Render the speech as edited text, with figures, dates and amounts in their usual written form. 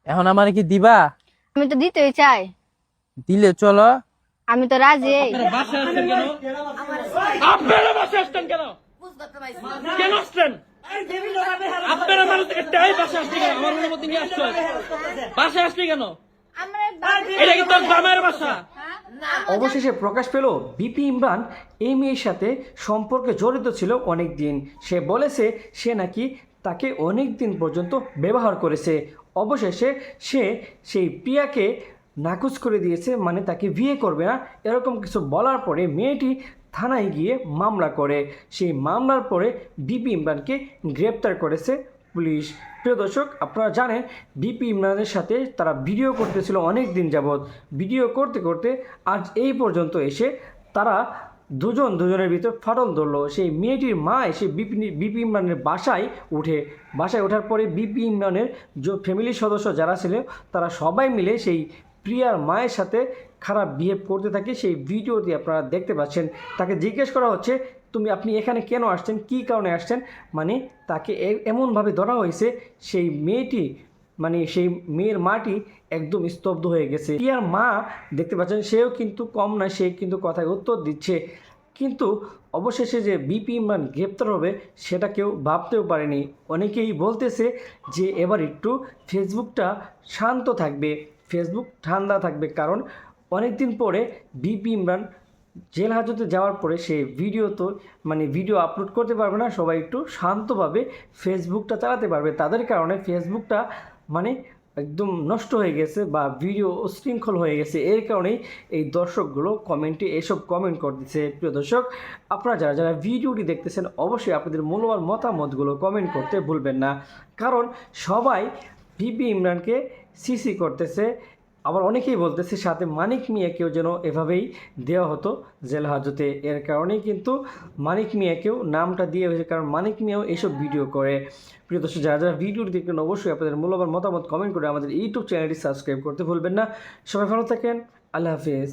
এখন আমার কি দিবা? আমি তো দিতেই চাই। দিলে চলো। আমি তো রাজি। বাসায় আসছেন কেন? আপনারা বাসায় আসছেন কেন? কেন আসছেন? আপনারা মানুষ থেকে টাই বাসায় আসছেন কেন? আমার অনুমতি নিয়ে আসছেন। বাসায় আসছেন কেন? এটা কি তোর গ্রামের বাসা? অবশেষে প্রকাশ পেল বিপি ইমরান এই মেয়ের সাথে সম্পর্কে জড়িত ছিল অনেক দিন। সে বলেছে সে নাকি তাকে অনেক দিন পর্যন্ত ব্যবহার করেছে। অবশেষে সে সেই প্রিয়াকে নাকচ করে দিয়েছে, মানে তাকে বিয়ে করবে না এরকম কিছু বলার পরে মেয়েটি থানায় গিয়ে মামলা করে। সেই মামলার পরে বিপি ইমরানকে গ্রেপ্তার করেছে পুলিশ। প্রিয় দর্শক, আপনারা জানেন বিপি ইমরানের সাথে তারা ভিডিও করতেছিল অনেক দিন যাবৎ। ভিডিও করতে করতে আজ এই পর্যন্ত এসে তারা দুজনের ভিতর ফাটল ধরলো। সেই মেয়েটির মা এসে বিপি ইমরানের বাসায় ওঠার পরে বিপি ইমরানের যে ফ্যামিলির সদস্য যারা ছিল তারা সবাই মিলে সেই প্রিয়ার মায়ের সাথে খারাপ বিহেভ করতে থাকে। সেই ভিডিওটি আপনারা দেখতে পাচ্ছেন। তাকে জিজ্ঞেস করা হচ্ছে আপনি এখানে কেন আসছেন, কী কারণে আসছেন, মানে তাকে এমনভাবে ধরা হয়েছে সেই মেয়েটি, মানে সেই মেয়ের মাটি একদম স্তব্ধ হয়ে গেছে। প্রিয়ার মা দেখতে পাচ্ছেন সেও কিন্তু কম না, সে কিন্তু কথায় উত্তর দিচ্ছে। কিন্তু অবশেষে যে বিপি ইমরান গ্রেপ্তার হবে সেটা কেউ ভাবতেও পারেনি। অনেকেই বলতেছে যে এবার একটু ফেসবুকটা শান্ত থাকবে, ফেসবুক ঠান্ডা থাকবে, কারণ অনেক দিন পরে বিপি ইমরান জেল হাজতে যাওয়ার পরে সে ভিডিও আপলোড করতে পারবে না। সবাই একটু শান্তভাবে ফেসবুকটা চালাতে পারবে। তাদের কারণে ফেসবুকটা মানে একদম নষ্ট হয়ে গেছে বা ভিডিও উশৃঙ্খল হয়ে গেছে। এর কারণেই এই দর্শকগুলো কমেন্টে এসব কমেন্ট করতেছে। প্রিয় দর্শক, আপনারা যারা যারা ভিডিওটি দেখতেছেন অবশ্যই আপনাদের মূল্যবান মতামতগুলো কমেন্ট করতে ভুলবেন না, কারণ সবাই বিপি ইমরানকে সিসি করতেছে। আবার অনেকেই বলতেছে সাথে মানিক মিয়াকেও যেন এভাবেই দেওয়া হতো জেল হাজতে। এর কারণেই কিন্তু মানিক মিয়াকেও নামটা দিয়ে হয়েছে, কারণ মানিক মিয়াও এসব ভিডিও করে। প্রিয় দর্শক, যারা যারা ভিডিওটি দেখবেন অবশ্যই আপনাদের মূল্যবান মতামত কমেন্ট করে আমাদের ইউটিউব চ্যানেলটি সাবস্ক্রাইব করতে ভুলবেন না। সবাই ভালো থাকেন, আল্লাহ হাফিজ।